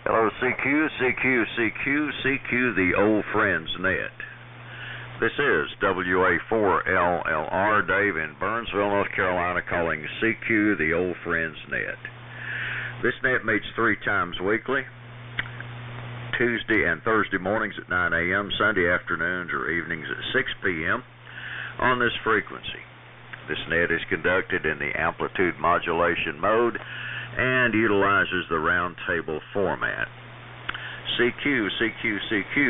Hello, CQ, the old friends net. This is WA4LLR, Dave in Burnsville, North Carolina, calling CQ, the old friends net. This net meets 3 times weekly, Tuesday and Thursday mornings at 9 a.m., Sunday afternoons or evenings at 6 p.m. on this frequency. This net is conducted in the Amplitude Modulation mode and utilizes the round table format. CQ,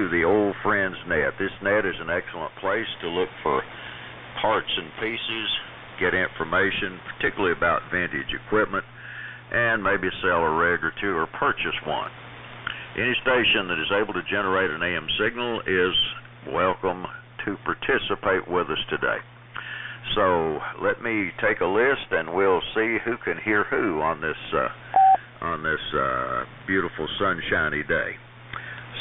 the old friends net. This net is an excellent place to look for parts and pieces, get information, particularly about vintage equipment, and maybe sell a rig or two or purchase one. Any station that is able to generate an AM signal is welcome to participate with us today. So let me take a list and we'll see who can hear who on this beautiful sunshiny day.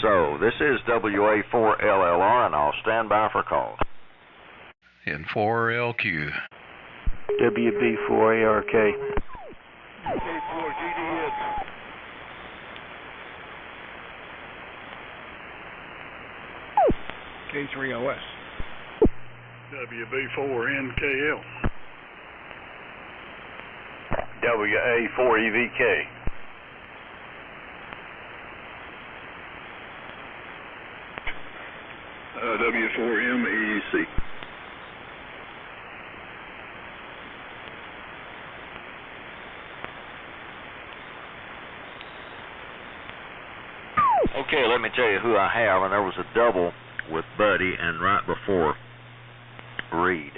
So this is WA4LLR and I'll stand by for calls. N4LQ. WB4ARK. K4GDN. K3OS. WB4NKL. WA4EVK. W4MEEC. Okay, let me tell you who I have, and there was a double with Buddy and right before Reed.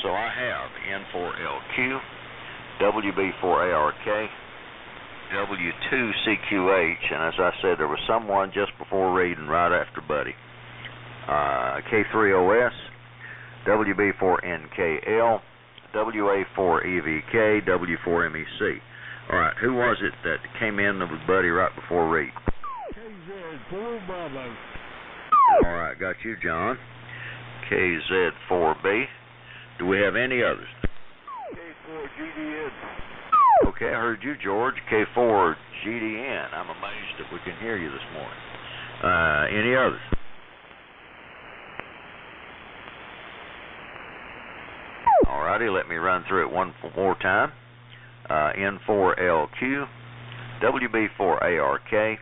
So I have N4LQ, WB4ARK, W2CQH, and as I said, there was someone just before Reed and right after Buddy. K3OS, WB4NKL, WA4EVK, W4MEC. All right, who was it that came in with Buddy right before Reed? KZ4 Bravo. All right, got you, John. KZ4B. Do we have any others? K4GDN. Okay, I heard you, George. K4GDN. I'm amazed that we can hear you this morning. Any others? All righty, let me run through it one more time. N4LQ, WB4ARK,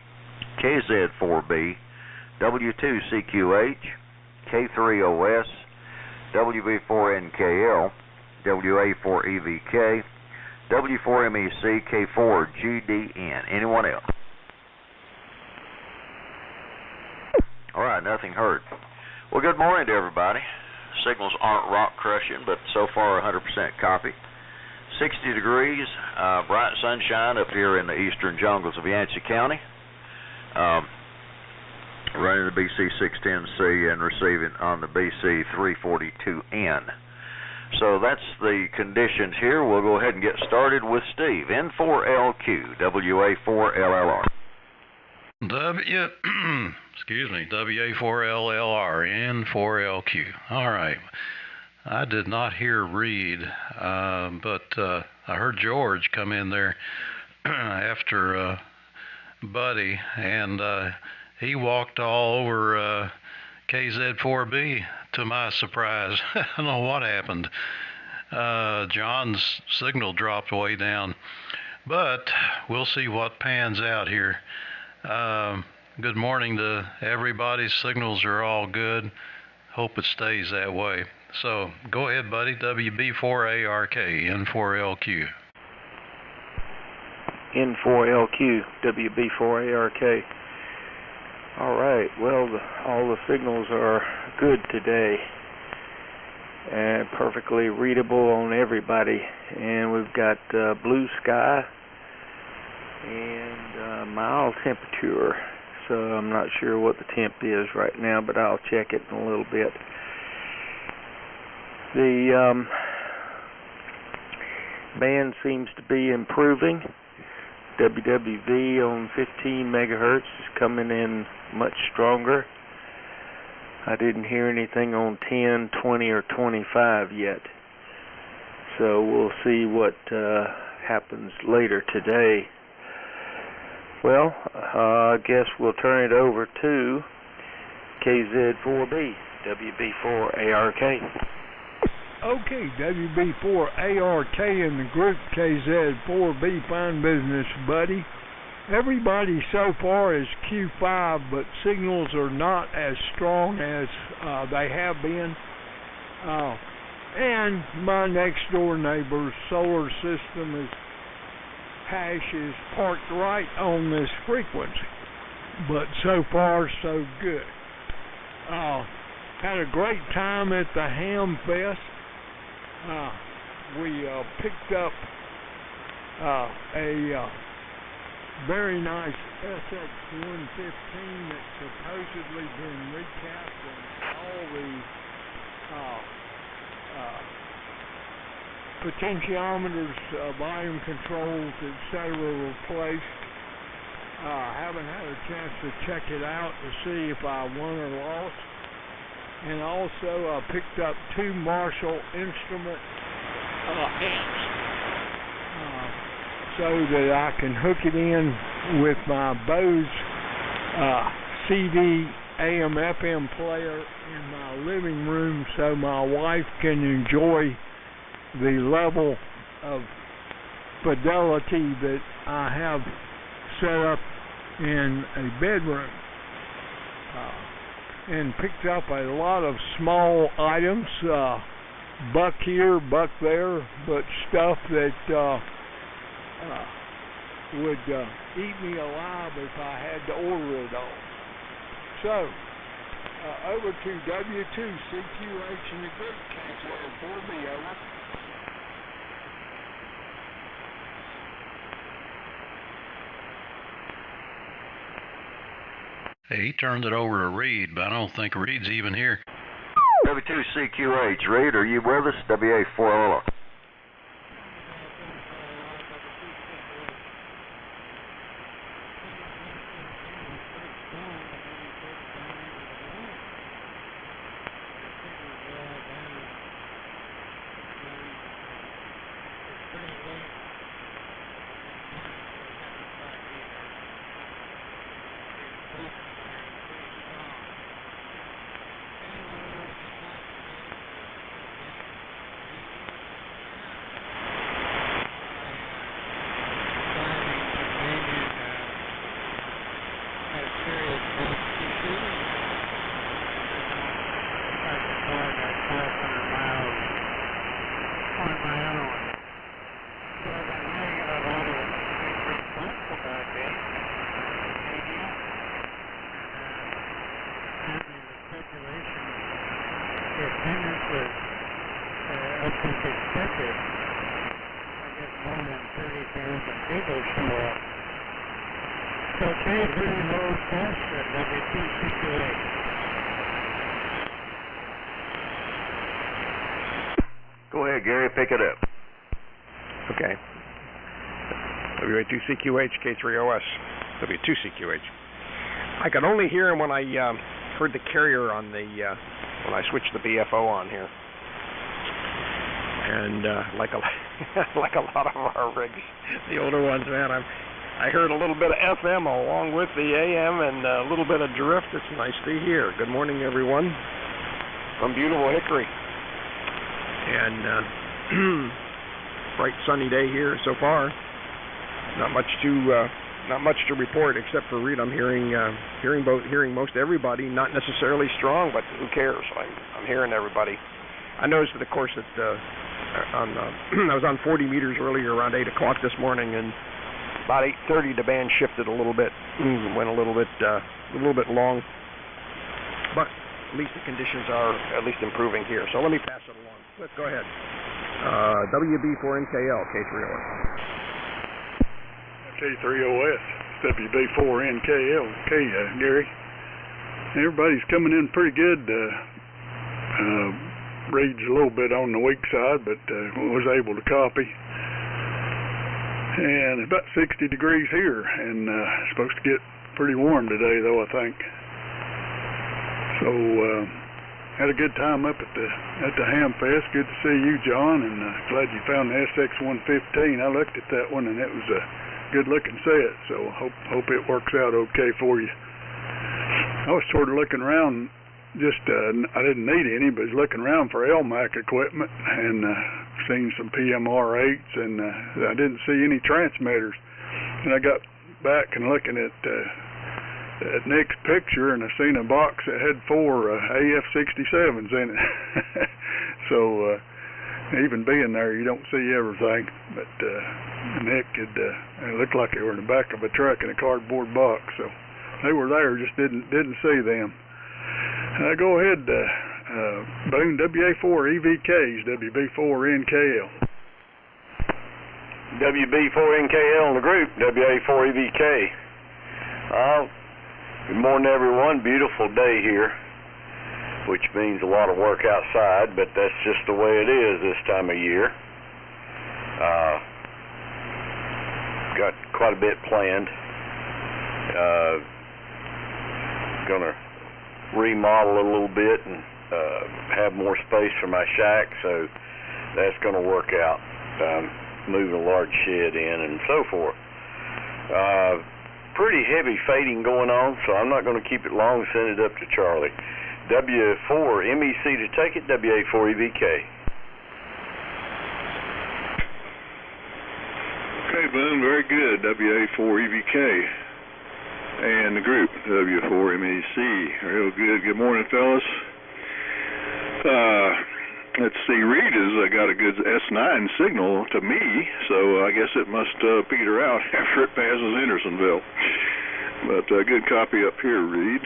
KZ4B, W2CQH, K3OS, WB4NKL, WA4EVK, W4MEC, K4GDN. Anyone else? All right, nothing heard. Well, good morning to everybody. Signals aren't rock crushing, but so far 100% copy. 60 degrees, bright sunshine up here in the eastern jungles of Yancey County. Running the BC610C and receiving on the BC342N. So that's the conditions here. We'll go ahead and get started with Steve. N4LQ, WA4LLR. WA4LLR, N4LQ. All right. I did not hear Reed, but I heard George come in there after Buddy, and he walked all over KZ4B to my surprise. I don't know what happened. John's signal dropped way down, but we'll see what pans out here. Good morning to everybody. Signals are all good. Hope it stays that way. So go ahead, buddy. WB4ARK, N4LQ. N4LQ, WB4ARK. All right, well, all the signals are good today and perfectly readable on everybody. And we've got blue sky and mild temperature. So I'm not sure what the temp is right now, but I'll check it in a little bit. The band seems to be improving. WWV on 15 megahertz is coming in much stronger. I didn't hear anything on 10, 20, or 25 yet. So we'll see what happens later today. Well, I guess we'll turn it over to KZ4B, WB4ARK. Okay, WB4ARK in the group, KZ4B, fine business, buddy. Everybody so far is Q5, but signals are not as strong as they have been. And my next door neighbor's solar system hash is parked right on this frequency. But so far, so good. Had a great time at the Ham Fest. We picked up a very nice SX115 that's supposedly been recapped and all the potentiometers, volume controls, etc. replaced. Haven't had a chance to check it out to see if I won or lost. And also picked up 2 Marshall instrument amps so that I can hook it in with my Bose CD AM/FM player in my living room so my wife can enjoy the level of fidelity that I have set up in a bedroom. And picked up a lot of small items, buck here, buck there, but stuff that would eat me alive if I had to order it all. So, over to W2CQH in the group, KZ4B, over. Hey, he turned it over to Reed, but I don't think Reed's even here. W2CQH, Reed, are you with us? WA4LO. Go ahead, Gary, pick it up. Okay. WA2CQH, K3OS, W2CQH. I could only hear him when I heard the carrier on the when I switched the BFO on here. And like a like a lot of our rigs, the older ones, man, I heard a little bit of FM along with the AM and a little bit of drift. It's nice to hear. Good morning, everyone, from beautiful Hickory. And bright sunny day here so far. Not much to report except for Reed. I'm hearing most everybody. Not necessarily strong, but who cares? I'm hearing everybody. I noticed, of course, that I was on 40 meters earlier around 8 o'clock this morning, and about 8:30 the band shifted a little bit, went a little bit long. But at least the conditions are at least improving here. So let me pass it along. Let's go ahead. WB4NKL, K3OS. K3OS, WB4NKL, Gary. Everybody's coming in pretty good. Reed's a little bit on the weak side, but was able to copy. And it's about 60 degrees here, and supposed to get pretty warm today, though, I think. So had a good time up at the Ham Fest. Good to see you, John, and glad you found the SX115. I looked at that one, and it was good looking set, so hope it works out okay for you. I was sort of looking around, just I didn't need any, but was looking around for LMAC equipment and seen some PMR8s, and I didn't see any transmitters. And I got back and looking at Nick's picture, and I seen a box that had 4 AF67s in it. So even being there, you don't see everything. But Nick had, it looked like they were in the back of a truck in a cardboard box. So they were there, just didn't see them. Go ahead, Boone, WA4 EVKs, WB4 NKL. WB4 NKL in the group, WA4 EVK. Good morning, everyone. Beautiful day here, which means a lot of work outside, but that's just the way it is this time of year. Got quite a bit planned. Gonna remodel a little bit and have more space for my shack, so that's going to work out. Moving a large shed in and so forth. Pretty heavy fading going on, so I'm not going to keep it long. Send it up to Charlie. W4 MEC to take it, WA4 EVK. Okay, Boone, very good. WA4 EVK. And the group, W4 MEC. Real good. Good morning, fellas. Let's see, Reed has got a good S9 signal to me, so I guess it must peter out after it passes Hendersonville. But good copy up here, Reed.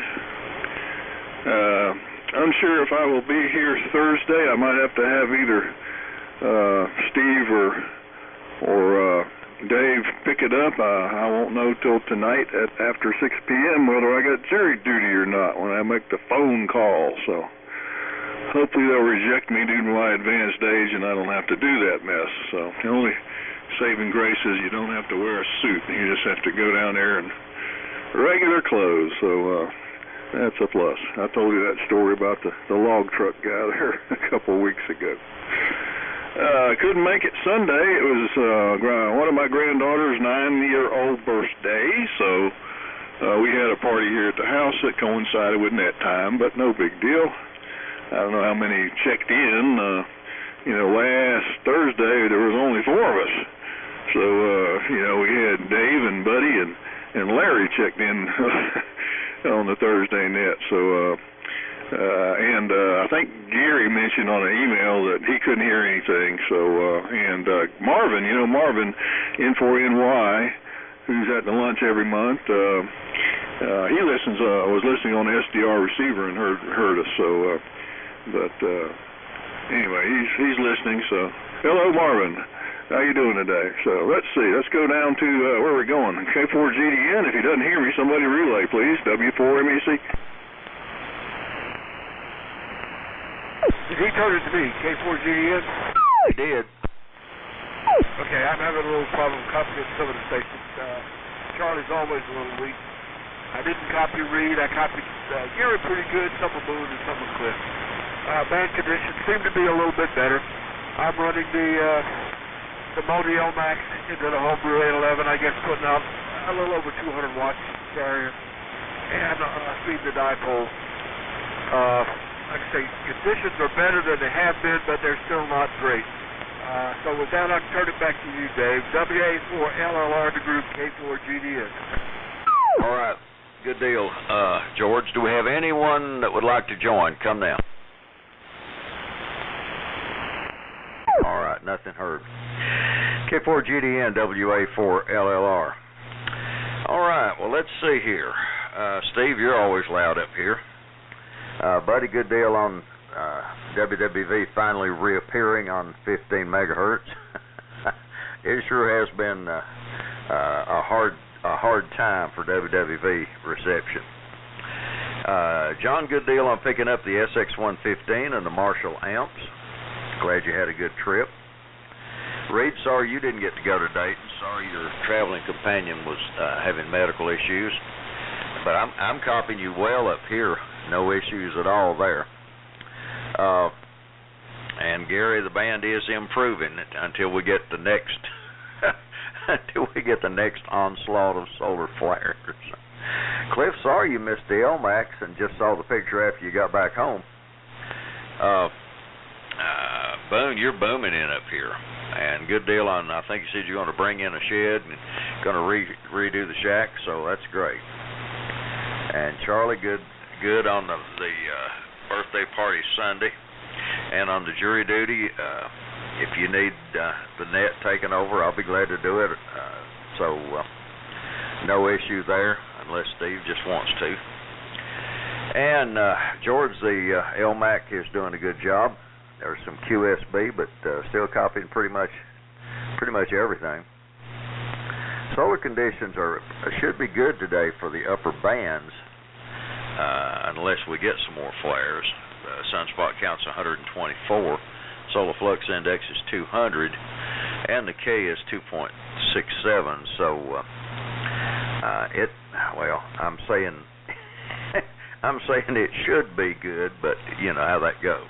Unsure if I will be here Thursday. I might have to have either Steve or Dave pick it up. I won't know till tonight after 6 p.m. whether I got jury duty or not when I make the phone call. So hopefully they'll reject me due to my advanced age and I don't have to do that mess. So the only saving grace is you don't have to wear a suit. You just have to go down there in regular clothes. So that's a plus. I told you that story about the log truck guy there a couple of weeks ago. Couldn't make it Sunday. It was one of my granddaughter's 9-year-old birthday, so we had a party here at the house that coincided with that time, but no big deal. I don't know how many checked in. Last Thursday there was only 4 of us, so we had Dave and Buddy and Larry checked in on the Thursday net. So. I think Gary mentioned on an email that he couldn't hear anything. So, Marvin, Marvin, N4NY, who's at the lunch every month, he listens. Was listening on the SDR receiver and heard us. So, anyway, he's listening. So, hello, Marvin. How you doing today? So, let's see. Let's go down to where we're going. K4GDN. If he doesn't hear me, somebody relay, please. W4MEC. He told it to me, K4GDN? He did. Okay, I'm having a little problem copying some of the stations. Charlie's always a little weak. I didn't copy Reed. I copied Gary pretty good, some of Boone and some of Cliff. Band conditions seem to be a little bit better. I'm running the Modi LMAX into the homebrew 811, I guess putting out a little over 200 watts carrier. And feed the dipole. Like I say, conditions are better than they have been, but they're still not great. So with that, I'll turn it back to you, Dave. WA4LLR, the group, K4GDN. All right, good deal. George, do we have anyone that would like to join? Come now. All right, nothing heard. K4GDN, WA4LLR. All right, well, let's see here. Steve, you're always loud up here. Buddy, good deal on WWV finally reappearing on 15 megahertz. It sure has been a hard time for WWV reception. John, good deal on picking up the SX115 and the Marshall amps. Glad you had a good trip. Reed, sorry you didn't get to go to Dayton. Sorry your traveling companion was having medical issues. But I'm copying you well up here. No issues at all there. And Gary, the band is improving until we get the next until we get the next onslaught of solar flares. Cliff, sorry you missed the LMAX and just saw the picture after you got back home. Boone, you're booming in up here, and good deal on. I think you said you're going to bring in a shed and going to redo the shack, so that's great. And Charlie, good on the birthday party Sunday, and on the jury duty. If you need the net taken over, I'll be glad to do it. So no issue there, unless Steve just wants to. And George, the LMAC is doing a good job. There's some QSB, but still copying pretty much everything. Solar conditions should be good today for the upper bands, unless we get some more flares. Sunspot count's 124. Solar flux index is 200, and the K is 2.67. So I'm saying it should be good, but you know how that goes.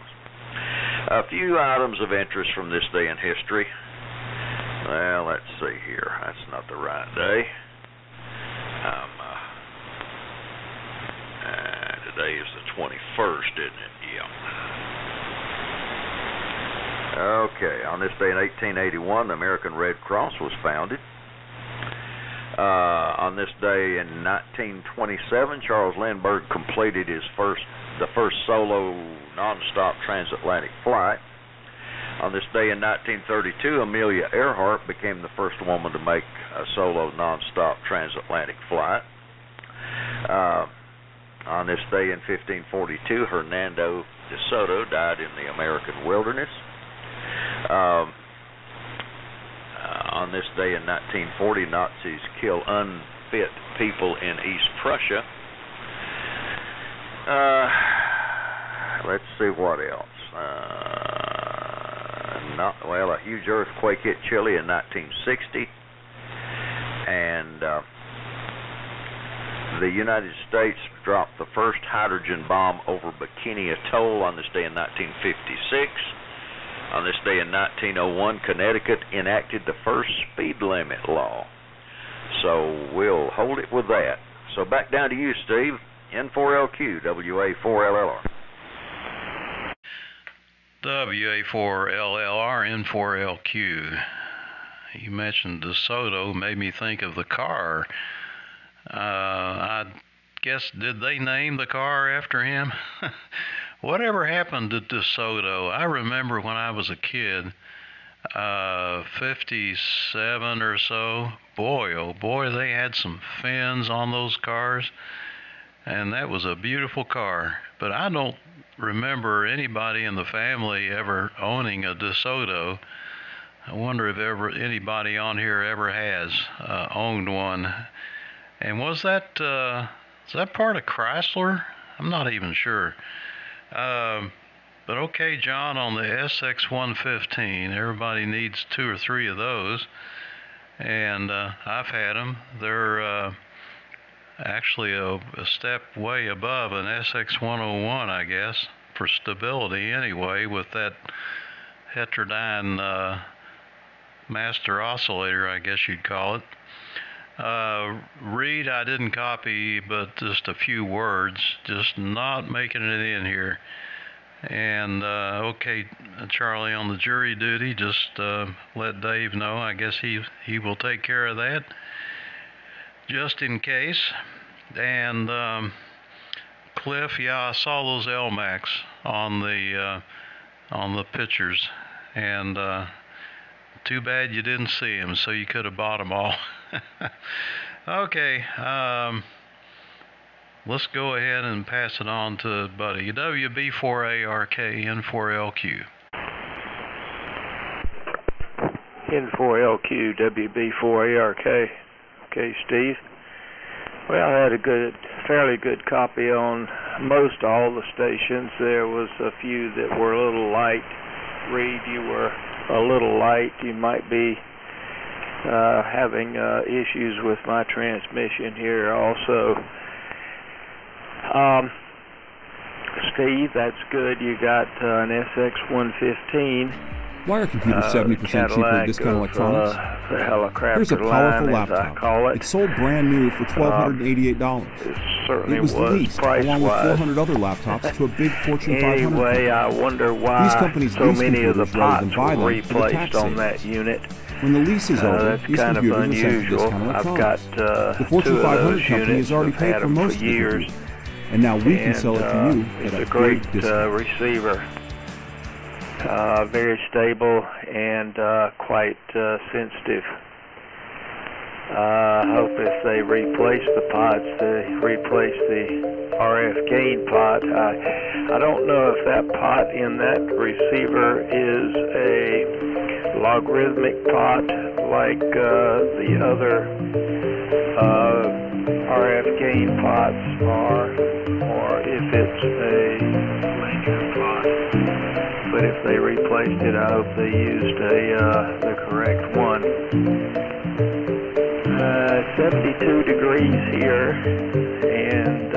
A few items of interest from this day in history. Well, let's see here. That's not the right day. Today is the 21st, isn't it? Yeah. Okay, on this day in 1881, the American Red Cross was founded. On this day in 1927, Charles Lindbergh completed the first solo non-stop transatlantic flight. On this day in 1932, Amelia Earhart became the first woman to make a solo non-stop transatlantic flight. On this day in 1542, Hernando de Soto died in the American wilderness. On this day in 1940, Nazis kill unfit people in East Prussia. Let's see what else. A huge earthquake hit Chile in 1960, and the United States dropped the first hydrogen bomb over Bikini Atoll on this day in 1956. On this day in 1901, Connecticut enacted the first speed limit law. So we'll hold it with that. So back down to you, Steve. N4LQ, WA4LLR. WA4LLR, N4LQ. You mentioned DeSoto, made me think of the car. I guess, did they name the car after him? Whatever happened to DeSoto? I remember when I was a kid, 57 or so, boy, oh boy, they had some fins on those cars, and that was a beautiful car. But I don't remember anybody in the family ever owning a DeSoto. I wonder if anybody on here ever has owned one. And was that part of Chrysler? I'm not even sure. But okay, John, on the SX115, everybody needs 2 or 3 of those, and I've had them. They're actually a step way above an SX101, I guess, for stability anyway, with that heterodyne master oscillator, I guess you'd call it. Read, I didn't copy, but just a few words, just not making it in here. And okay, Charlie, on the jury duty, just let Dave know. I guess he will take care of that, just in case. And Cliff, yeah, I saw those LMAX on the pictures, and too bad you didn't see them, so you could have bought them all. Okay, let's go ahead and pass it on to Buddy. WB4ARK, N4LQ. N4LQ, WB4ARK. Okay, Steve. Well, I had a fairly good copy on most all the stations. There was a few that were a little light. Reed, you were a little light. You might be having issues with my transmission here also. Steve, that's good. You got an SX115 Why are computers 70% cheaper at Discount Electronics? The helicopter Here's a powerful line, as I laptop. call it. It's sold brand new for $1,288. Certainly It was leased, along with 400 other laptops, to a big Fortune 500 Anyway, company. I wonder why These companies so lease many of the computers rather pots than buy were them for the tax replaced on savings. that unit. When the lease is over, That's these kind of computers are sent to unusual. Discount I've Electronics. got The Fortune two of 500 those company units. has already I've paid had for them most for of the years. computers. And now we can sell it to you It's at a a great big discount. receiver. Very stable and quite sensitive. I hope if they replace the pots, they replace the RF gain pot. I don't know if that pot in that receiver is a logarithmic pot like the other RF gain pots are, or if it's a linear pot. But if they replaced it, I hope they used the correct one. 72 degrees here, and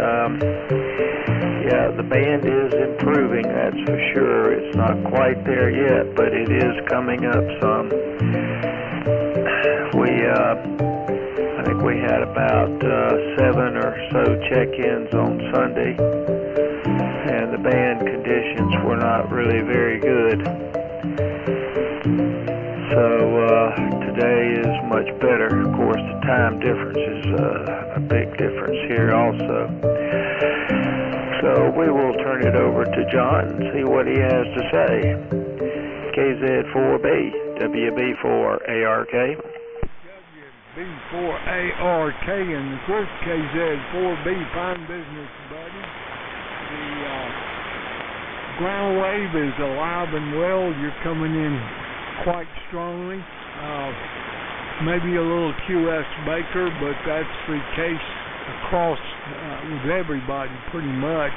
yeah, the band is improving, that's for sure. It's not quite there yet, but it is coming up some. I think we had about 7 or so check-ins on Sunday, and the band conditions were not really very good. So today is much better. Of course, the time difference is a big difference here also. So we will turn it over to John and see what he has to say. KZ4B, WB4ARK. WB4ARK, and of course KZ4B, fine business, buddy. The ground wave is alive and well. You're coming in quite strongly. Maybe a little QS Baker, but that's the case across with everybody pretty much.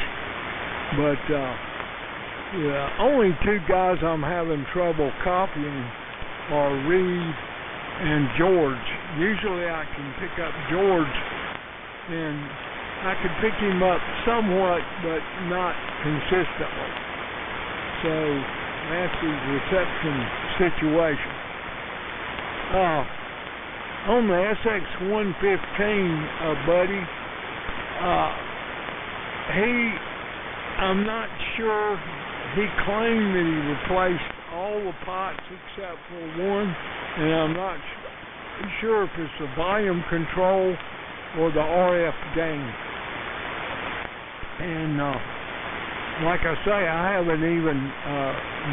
But the only two guys I'm having trouble copying are Reed and George. Usually I can pick up George, and I could pick him up somewhat, but not consistently. So that's the reception situation. On the SX115, buddy, I'm not sure. He claimed that he replaced all the pots except for one, and I'm not sure if it's the volume control or the RF gain. And like I say, I haven't even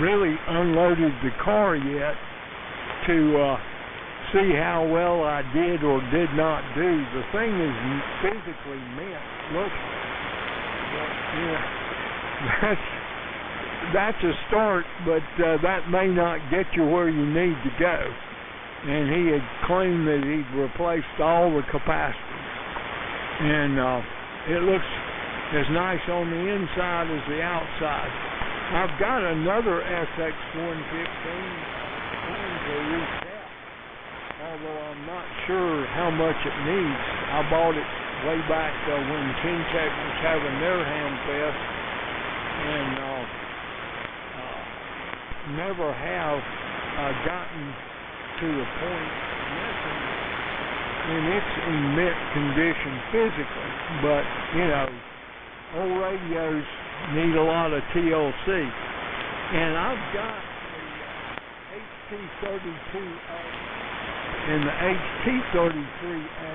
really unloaded the car yet to see how well I did or did not do. The thing is physically mint looking. But, yeah, that's a start, but that may not get you where you need to go. And he had claimed that he'd replaced all the capacitors. And it looks as nice on the inside as the outside. I've got another SX115 to reset, although I'm not sure how much it needs. I bought it way back when Kintech was having their Hamfest, and never have gotten to the point when it's in mint condition physically, but you know, old radios need a lot of TLC, and I've got a HT32A and the HT33A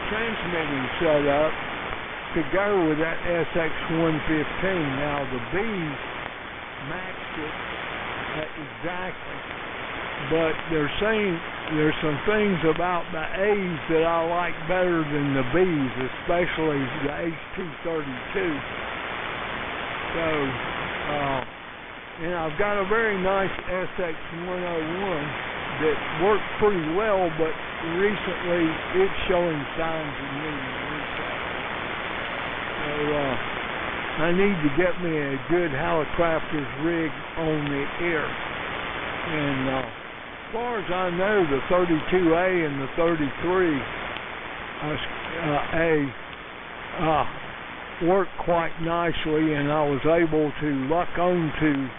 transmitting set up to go with that SX115. Now the B's matched it exactly, but they're saying there's some things about the A's that I like better than the B's, especially the HT32. So, and I've got a very nice SX101 that worked pretty well, but recently it's showing signs of needing reset. So, I need to get me a good helicopter's rig on the air. And as far as I know, the 32A and the 33A work quite nicely, and I was able to lock onto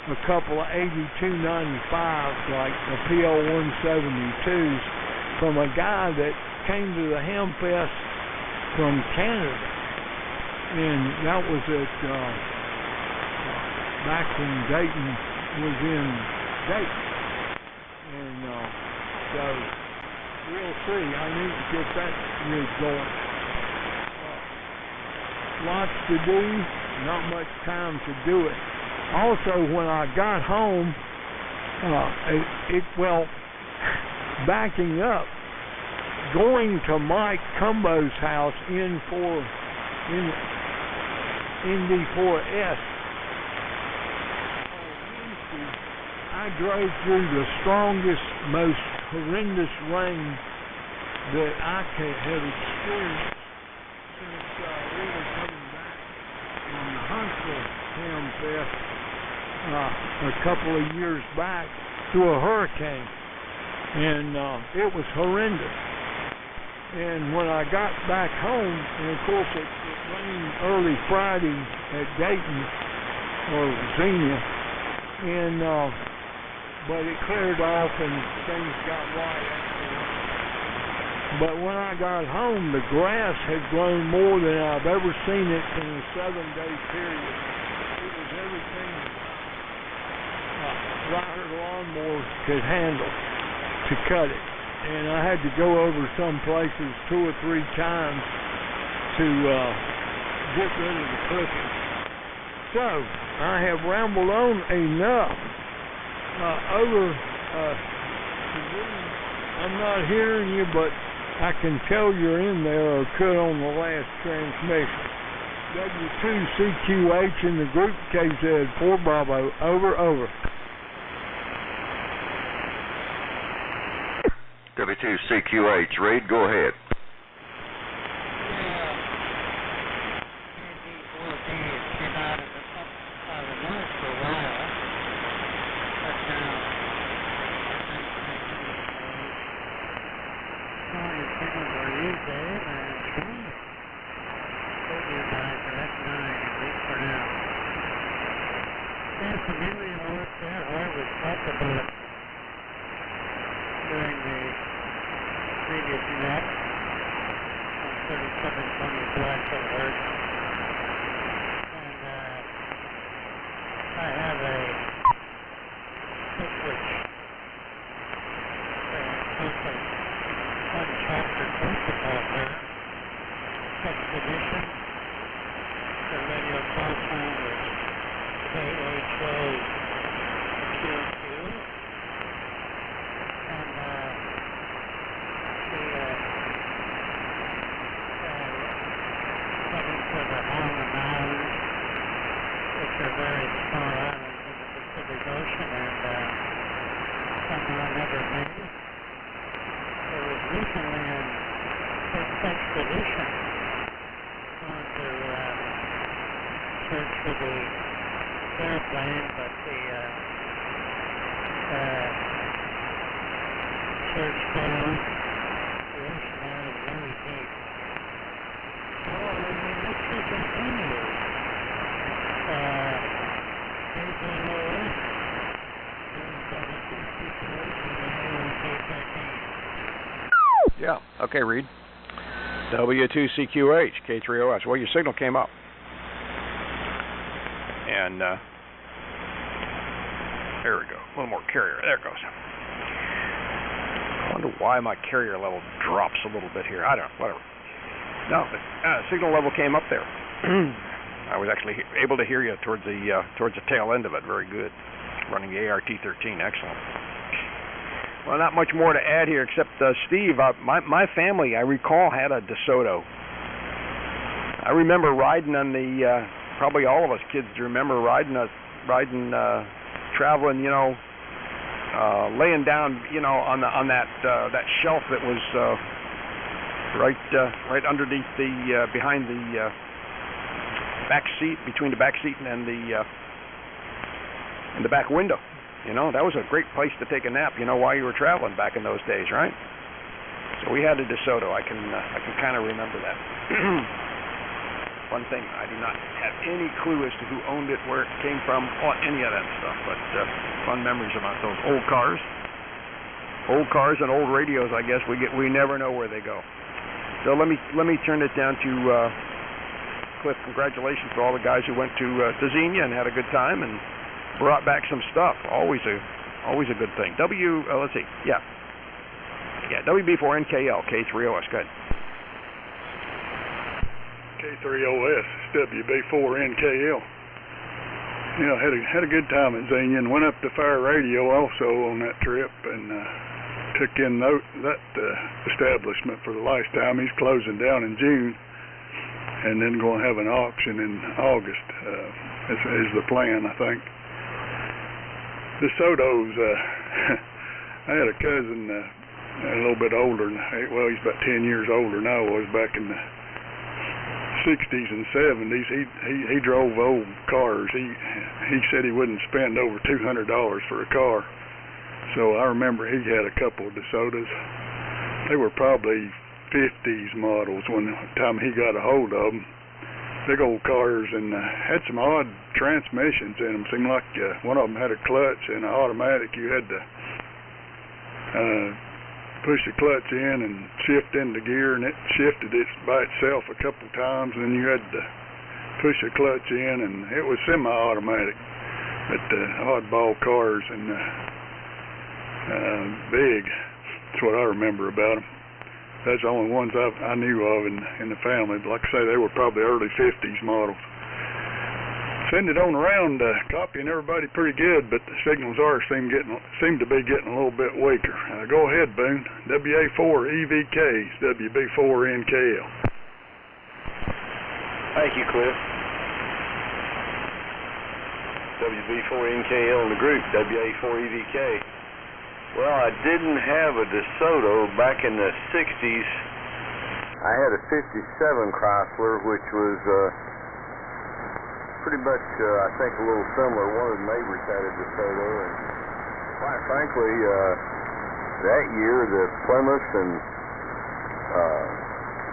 a couple of 8295s like the PL172s from a guy that came to the Ham Fest from Canada, and that was at back when Dayton was in Dayton, and so we'll see. I need to get that rig going. Lots to do, not much time to do it. Also, when I got home, backing up, going to Mike Cumbo's house in ND4S, I drove through the strongest, most horrendous rain that I have experienced since we were coming back from the Huntsville Ham Fest a couple of years back through a hurricane, and it was horrendous. And when I got back home, and of course it rained early Friday at Dayton or Xenia, and but it cleared off and things got right afterwards. But when I got home, the grass had grown more than I've ever seen it in a 7-day period. It was everything a rider lawnmower could handle to cut it. And I had to go over some places 2 or 3 times to get rid of the clippings. So, I have rambled on enough. I'm not hearing you, but I can tell you're in there, or could on the last transmission. W2CQH in the group, KZ 4 Bravo, over. W2CQH, Reed, go ahead. Yeah, okay, Reed. W2CQH, K3OS. Well, your signal came up. And there we go. A little more carrier. There it goes. I wonder why my carrier level drops a little bit here. I don't know. Whatever. No, but signal level came up there. I was actually able to hear you towards the tail end of it. Very good. Running the ART13. Excellent. Well, not much more to add here, except Steve. My family, I recall, had a DeSoto. I remember riding on the. Probably all of us kids remember traveling. Laying down, on that shelf that was right underneath behind the back seat, between the back seat and the back window. That was a great place to take a nap, while you were traveling back in those days, right? So we had a DeSoto. I can kind of remember that. Fun thing. I do not have any clue as to who owned it, where it came from, or any of that stuff. But fun memories about those old cars. Old cars and old radios. I guess we never know where they go. So let me turn it down to Cliff. Congratulations to all the guys who went to Xenia and had a good time and brought back some stuff. Always a good thing. Let's see. Yeah, WB4NKL K3OS. Go ahead. K3OS, WB4NKL. Yeah, had a good time at Xenia and went up to Fire Radio also on that trip and took in that establishment for the last time. He's closing down in June and then going to have an auction in August is the plan, I think. The Sotos, I had a cousin a little bit older, well, he's about 10 years older than I was back in the 60s and 70s. He drove old cars. He said he wouldn't spend over $200 for a car. So I remember he had a couple of DeSotas. They were probably 50s models when the time he got a hold of them. Big old cars and had some odd transmissions in them. Seemed like one of them had a clutch and an automatic. You had to push the clutch in and shift into gear, and it shifted it by itself a couple times, and then you had to push the clutch in, and it was semi-automatic. But oddball cars and big. That's what I remember about them. That's the only ones I knew of in the family. But like I say, they were probably early 50s models. Send it on around, copying everybody pretty good, but the signals seem to be getting a little bit weaker. Go ahead, Boone. WA4EVK, WB4NKL. Thank you, Cliff. WB4NKL in the group, WA4EVK. Well, I didn't have a DeSoto back in the 60s. I had a 57 Chrysler, which was pretty much, I think, a little similar. One of the neighbors had a DeSoto, and quite frankly, that year the Plymouths and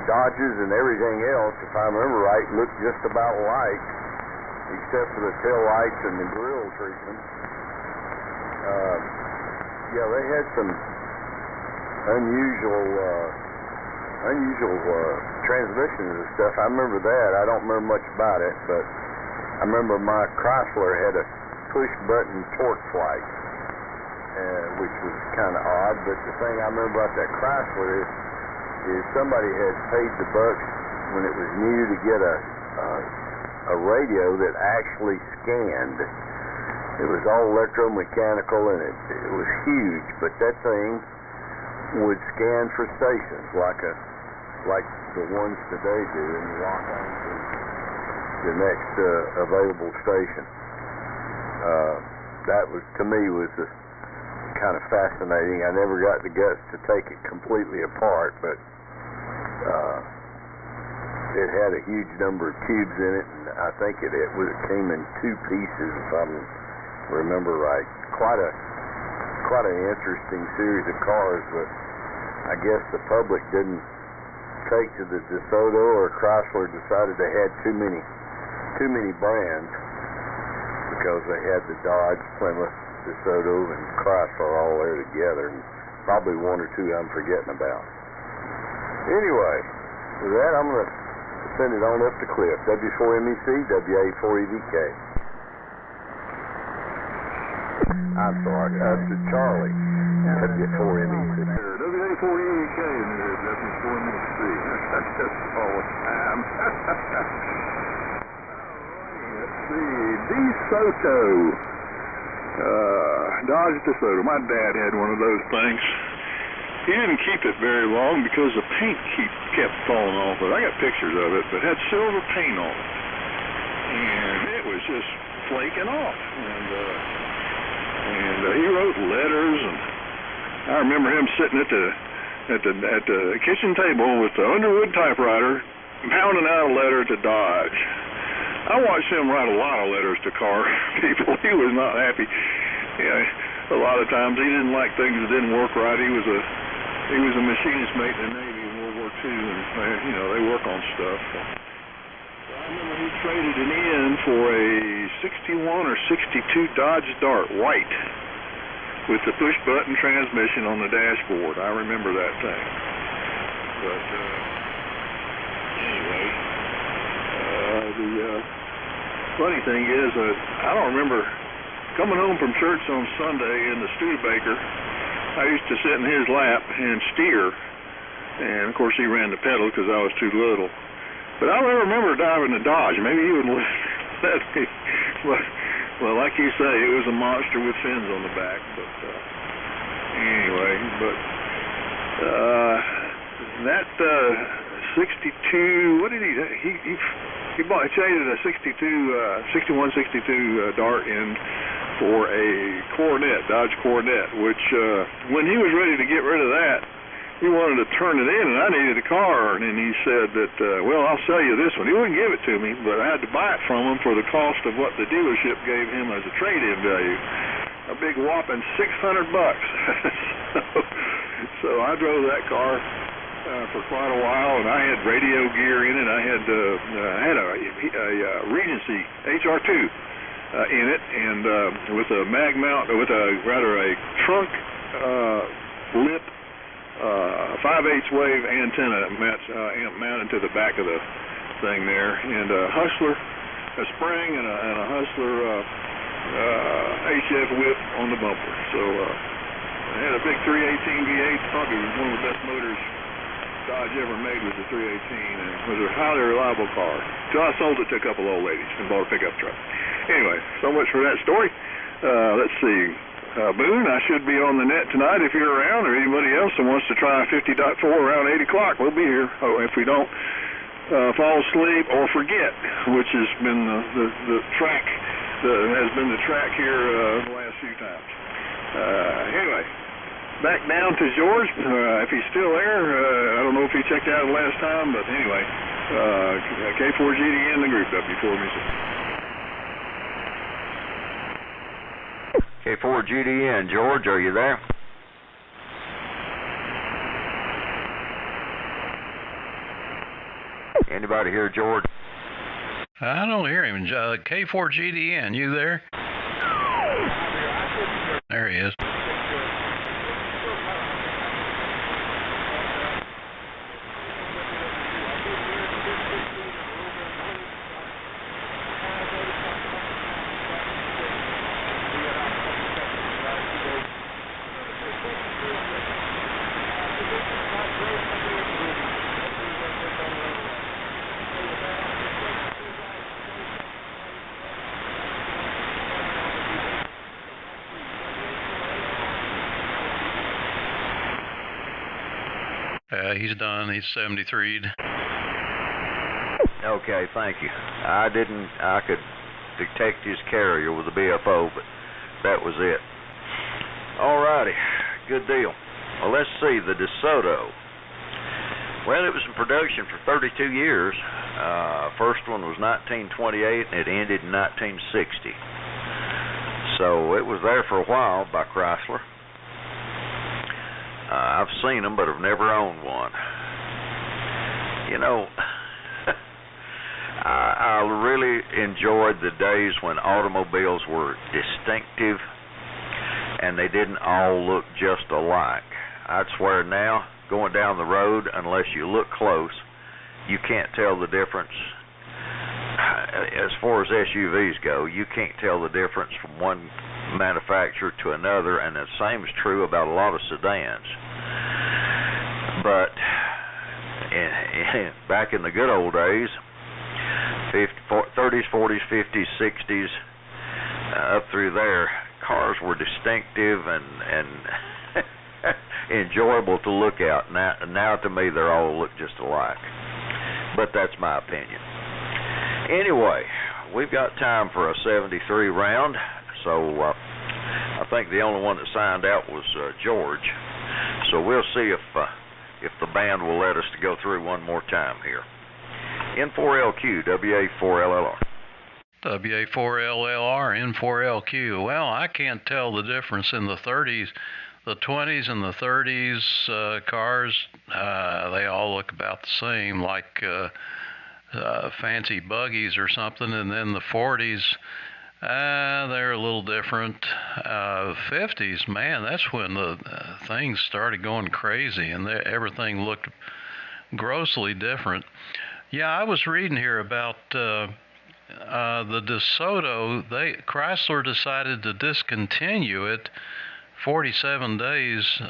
Dodges and everything else, if I remember right, looked just about alike, except for the tail lights and the grill treatment. Yeah, they had some unusual transmissions and stuff. I remember that. I don't remember much about it, but I remember my Chrysler had a push-button torque light, which was kind of odd. But the thing I remember about that Chrysler is somebody had paid the bucks when it was new to get a radio that actually scanned. It was all electromechanical, and it was huge, but that thing would scan for stations like the ones today do, and lock on to the next available station. That was, to me, was just kind of fascinating. I never got the guts to take it completely apart, but it had a huge number of tubes in it, and I think it came in two pieces, if I remember right. Quite an interesting series of cars, but I guess the public didn't take to the DeSoto, or Chrysler decided they had too many brands, because they had the Dodge, Plymouth, DeSoto, and Chrysler all there together, and probably one or two I'm forgetting about. Anyway, with that, I'm going to send it on up to Cliff. W4MEC, WA4EVK. I'm sorry, up to Charlie. W4MEC. WA4EVK and W4MEC. That's just all the time. Let's see. DeSoto. Dodge DeSoto. My dad had one of those things. He didn't keep it very long because the paint kept falling off it. I got pictures of it, but it had silver paint on it. And it was just flaking off. And he wrote letters, and I remember him sitting at the kitchen table with the Underwood typewriter, pounding out a letter to Dodge. I watched him write a lot of letters to car people. He was not happy. A lot of times he didn't like things that didn't work right. He was a machinist mate in the Navy in World War II, and they work on stuff. So I I remember he traded it in for a 61 or 62 Dodge Dart white with the push-button transmission on the dashboard. I remember that thing. But anyway, the funny thing is, I don't remember coming home from church on Sunday in the Studebaker. I used to sit in his lap and steer, and of course he ran the pedal because I was too little. But I don't remember driving a Dodge. Maybe you would let me. Well, like you say, it was a monster with fins on the back. But anyway, that 62. What did he traded a 61, 62 Dart in for a Coronet, Dodge Coronet, which when he was ready to get rid of that, he wanted to turn it in, and I needed a car, and he said that, well, I'll sell you this one. He wouldn't give it to me, but I had to buy it from him for the cost of what the dealership gave him as a trade-in value, a big whopping $600. So I drove that car for quite a while, and I had radio gear in it. I had a Regency HR2 in it, and with a mag mount, with a trunk lip 5/8 wave antenna mounted to the back of the thing there, and a Hustler, a spring, and a Hustler HF whip on the bumper. So I had a big 318 V8, probably one of the best motors Dodge ever made was the 318, and it was a highly reliable car. Until I sold it to a couple old ladies and bought a pickup truck. Anyway, so much for that story. Let's see. Boone, I should be on the net tonight if you're around, or anybody else that wants to try 50.4 around 8 o'clock. We'll be here. Oh, if we don't fall asleep or forget, which has been the track, has been the track here the last few times. Anyway, back down to George, if he's still there. I don't know if he checked out last time, but anyway, K4GDN, the group W4 music. K4GDN, George, are you there? Anybody hear George? I don't hear him. K4GDN, you there? There he is. He's done. He's 73'd. Okay, thank you. I could detect his carrier with a BFO, but that was it. All righty, good deal. Well, let's see, the DeSoto. Well, it was in production for 32 years. First one was 1928, and it ended in 1960. So it was there for a while by Chrysler. I've seen them, but I've never owned one. You know, I really enjoyed the days when automobiles were distinctive and they didn't all look just alike. I'd swear now, going down the road, unless you look close, you can't tell the difference. As far as SUVs go, you can't tell the difference from one manufacturer to another, and the same is true about a lot of sedans. But back in the good old days, 30s, 40s, 50s, 60s, up through there, cars were distinctive and enjoyable to look at. Now to me, they all look just alike. But that's my opinion. Anyway, we've got time for a 73 round, so I think the only one that signed out was George. So we'll see if the band will let us to go through one more time here. N4LQ, WA4LLR. WA4LLR, N4LQ. Well, I can't tell the difference in the 30s. The 20s and the 30s cars, they all look about the same, like fancy buggies or something, and then the 40s, they're a little different. 50s, man, that's when the things started going crazy, and everything looked grossly different. Yeah, I was reading here about the DeSoto. Chrysler decided to discontinue it 47 days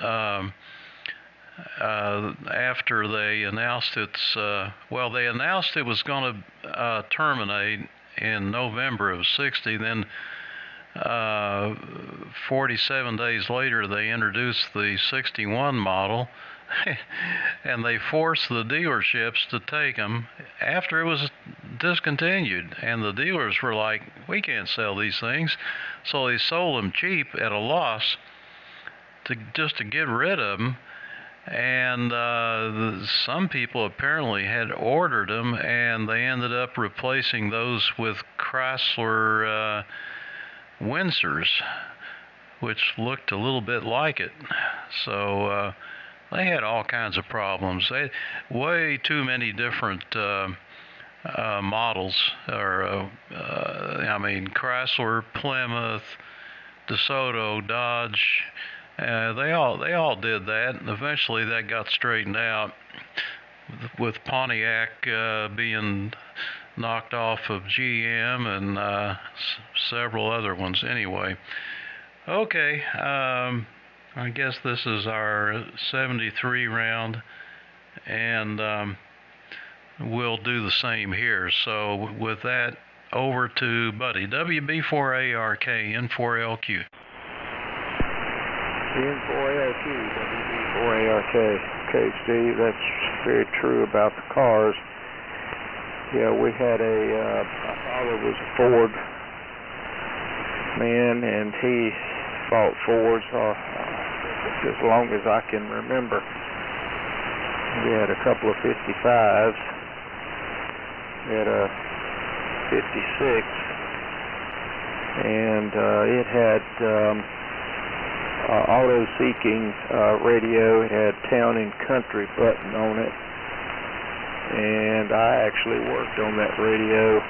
after they announced they announced it was going to terminate in November of '60. Then 47 days later, they introduced the '61 model, and they forced the dealerships to take them after it was discontinued. And the dealers were like, we can't sell these things. So they sold them cheap at a loss just to get rid of them. And some people apparently had ordered them, and they ended up replacing those with Chrysler Windsors, which looked a little bit like it. So they had all kinds of problems. Way too many different models, or Chrysler, Plymouth, DeSoto, Dodge. They all did that, and eventually that got straightened out with Pontiac being knocked off of GM and several other ones anyway. Okay, I guess this is our 73 round, and we'll do the same here. So with that, over to Buddy. WB4ARK, N4LQ. N4LQ, WB4ARK. Okay, Steve, that's very true about the cars. Yeah, we had my father was a Ford man, and he fought Fords as long as I can remember. We had a couple of 55s. We had a 56, and it had auto-seeking radio. It had town and country button on it, and I actually worked on that radio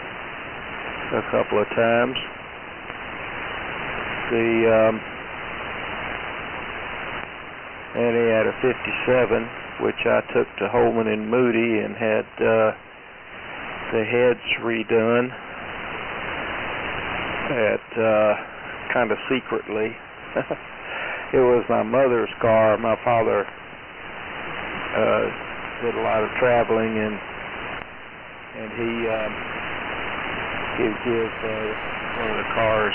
a couple of times. And he had a 57, which I took to Holman and Moody and had the heads redone kind of secretly. It was my mother's car. My father did a lot of traveling, and he'd give one of the cars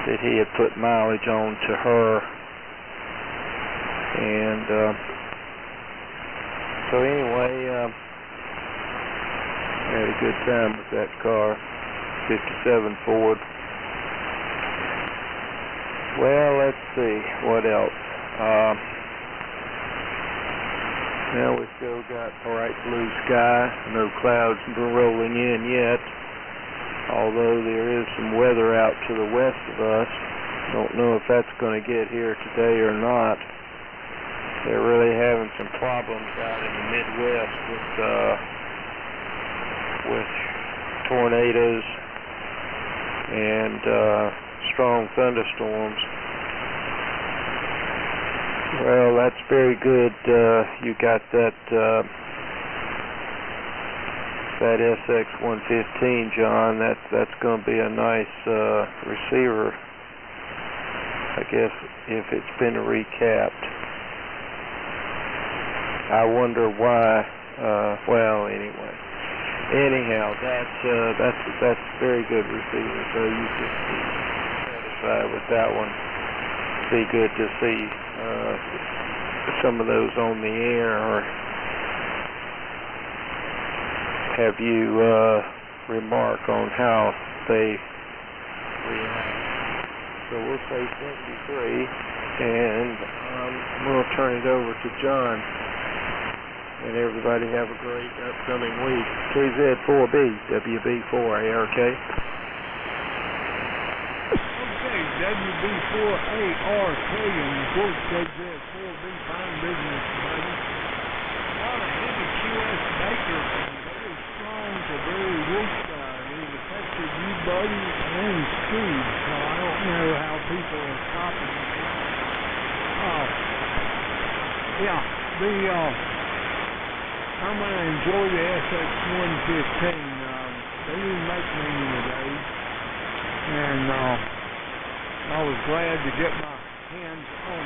that he had put mileage on to her, and so anyway, I had a good time with that car, 57 Ford. Well, let's see, what else? Now we still got bright blue sky, no clouds rolling in yet, although there is some weather out to the west of us. Don't know if that's going to get here today or not. They're really having some problems out in the Midwest with tornadoes and strong thunderstorms. Well, that's very good. You got that SX-115, John. That's going to be a nice receiver, I guess, if it's been recapped. I wonder why. Well, anyway. Anyhow, that's very good receiver. So you should be satisfied with that one. Be good to see some of those on the air. Or have you remark on how they react? So we'll say 73, and I'm going to turn it over to John. And everybody have a great upcoming week. KZ4B, WB4ARK. Okay, WB4ARK, and report KZ4B, fine business, buddy. A lot of heavy QS Baker from those a very weak, it affected you, Buddy, and Steve, so I don't know how people are copying it. I'm going to enjoy the SX-115. They didn't make many of those, and I was glad to get my hands on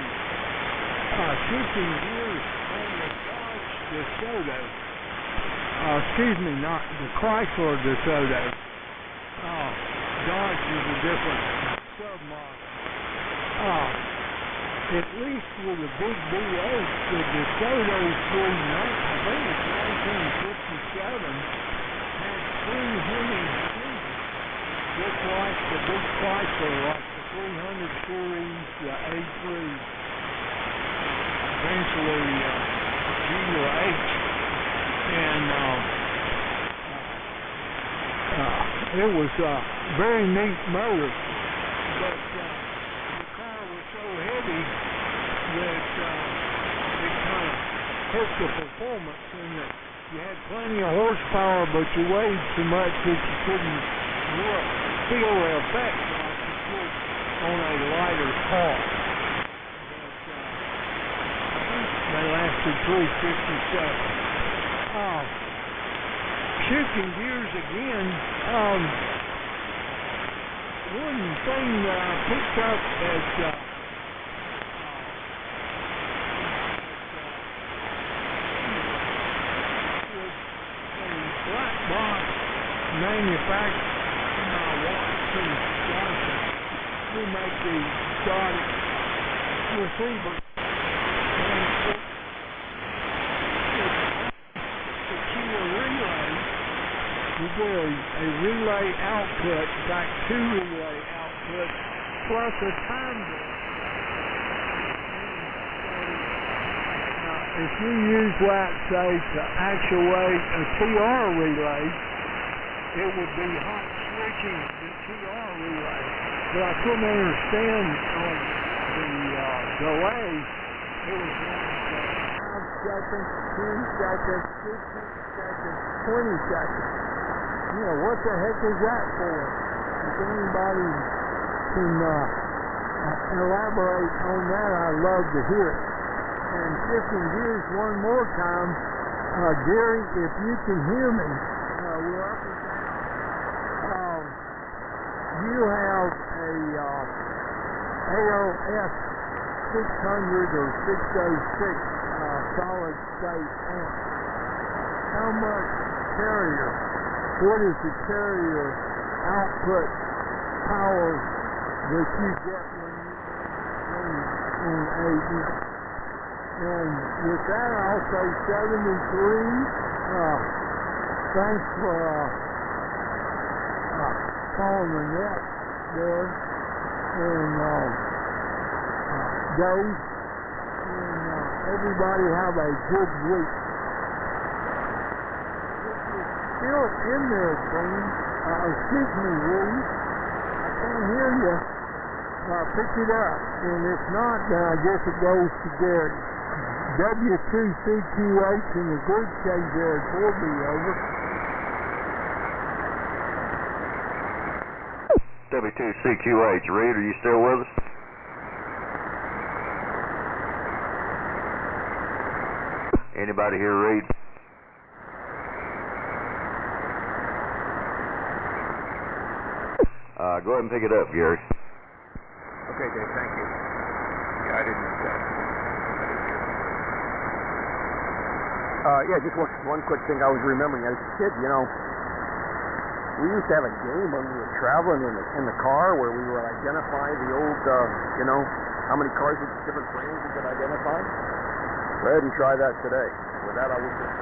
shifting gears on the Dodge DeSoto. Excuse me, not the Chrysler DeSoto. Dodge is a different submodel. At least with a big V8, the DeSoto through, I think it's 1957, had 300 speed, just like the big Chrysler, like the 300 series, the A3, eventually G or H, and it was a very neat motor, but the car was so heavy that it kind of hurt the performance, and that you had plenty of horsepower, but you weighed so much that you couldn't feel the effect like you could on a lighter car. But I think they lasted 357. Shifting gears again, one thing that I picked up at was a black box manufactured by Watson Johnson, who make the Dodge receiver, and you get a relay output, in fact 2 relay outputs, plus a time delay. If you use that, say, to actuate a TR relay, it would be hot switching the TR relay. But I couldn't understand on the delay, it was like 5 seconds, 10 seconds, 15 seconds, 20 seconds. You know, what the heck is that for? If anybody can elaborate on that, I'd love to hear it. And shifting gears one more time, Gary, if you can hear me, we're up and down. You have a ALS 600 or 606 solid state amp. How much carrier? What is the carrier output power that you get when you run on AD? And with that, I'll say 73. Thanks for calling the net there. And Dave, and everybody have a good week. Still in there, Dean. Excuse me, Reed. I can't hear you. Pick it up. And if not, then I guess it goes to Gary. W2CQH in the group change there at 4B, over. W2CQH, Reed, are you still with us? Anybody here, Reed? Go ahead and pick it up, Gary. Okay, Dave, thank you. Yeah, I didn't just one quick thing I was remembering. As a kid, you know, we used to have a game when we were traveling in the car where we would identify the old, you know, how many cars with different brands we could identify. Go ahead and try that today. With that, I wish you a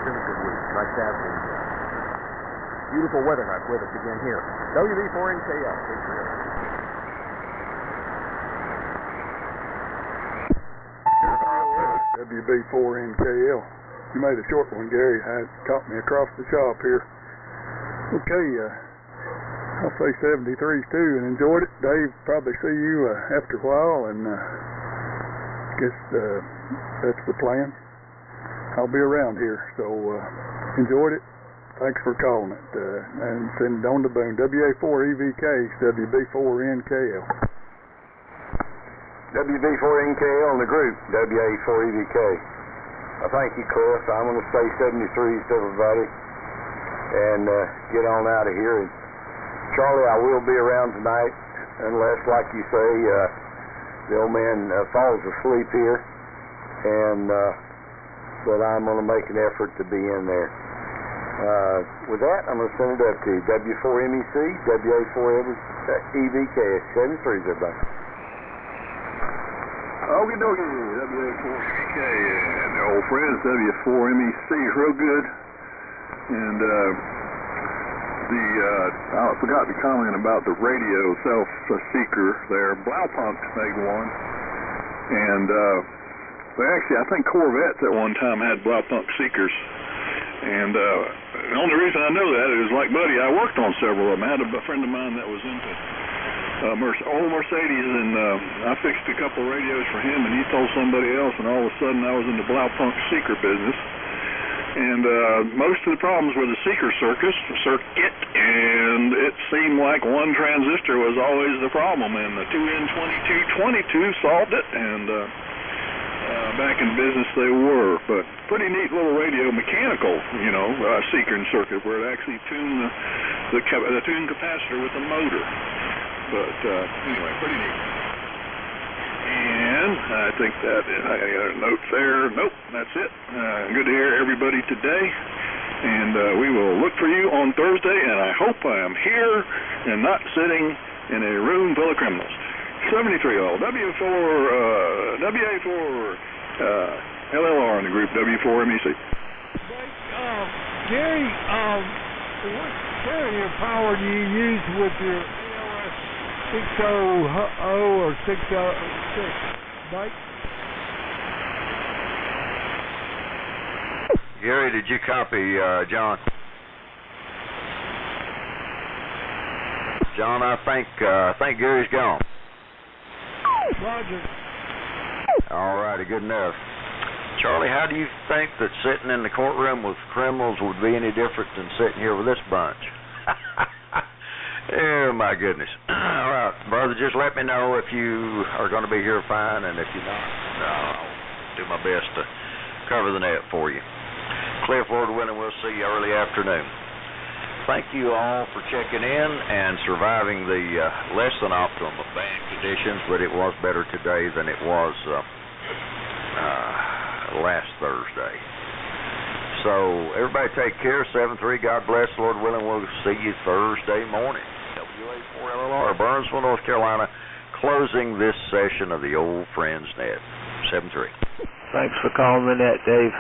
really good week. Nice to have the beautiful weather with us again here. WB4NKL, Patriot. WB4NKL. You made a short one, Gary. It caught me across the shop here. Okay, I'll say 73s too, and enjoyed it. Dave, probably see you after a while, and guess that's the plan. I'll be around here, so enjoyed it. Thanks for calling it. And send it on to Boone. WA4EVK, WB4NKL. WB4NKL in the group, WA4EVK. Thank you, Cliff. I'm going to say 73s to everybody and get on out of here. And Charlie, I will be around tonight unless, like you say, the old man falls asleep here. And but I'm going to make an effort to be in there. With that, I'm going to send it up to W4MEC, WA4EVK, 73s, everybody. Okie dokie, WA4MEK and the old friends, W4MEC, real good. And I forgot to comment about the radio self-seeker there. Blaupunk made one. And actually, I think Corvettes at one time had Blaupunk seekers. And the only reason I know that is, like Buddy, I worked on several of them. I had a friend of mine that was into old Mercedes, and I fixed a couple of radios for him, and he told somebody else, and all of a sudden I was in the Blaupunk seeker business. And most of the problems were the seeker circuit, and it seemed like one transistor was always the problem, and the 2N2222 solved it, and back in business they were. But pretty neat little radio, mechanical, seeker and circuit, where it actually tuned the tune capacitor with the motor. But anyway, pretty neat. And I think that I got a note there. Nope, that's it. Good to hear everybody today. And we will look for you on Thursday, and I hope I am here and not sitting in a room full of criminals. 73 all. WA4 LLR in the group, W4MEC. Gary, what carrier power do you use with your 600 or 606 bike? Gary, did you copy John? John, I think Gary's gone. Roger. All righty, good enough. Charlie, how do you think that sitting in the courtroom with criminals would be any different than sitting here with this bunch? Oh, my goodness. All right, brother, just let me know if you are going to be here fine, and if you're not, I'll do my best to cover the net for you. Cliff, Lord willing, we'll see you early afternoon. Thank you all for checking in and surviving the less than optimum of bad conditions, but it was better today than it was last Thursday. So everybody take care. 7-3. God bless. Lord willing, we'll see you Thursday morning. WA4LLR, Burnsville, North Carolina, closing this session of the Old Friends Net. 7-3. Thanks for calling the net, Dave.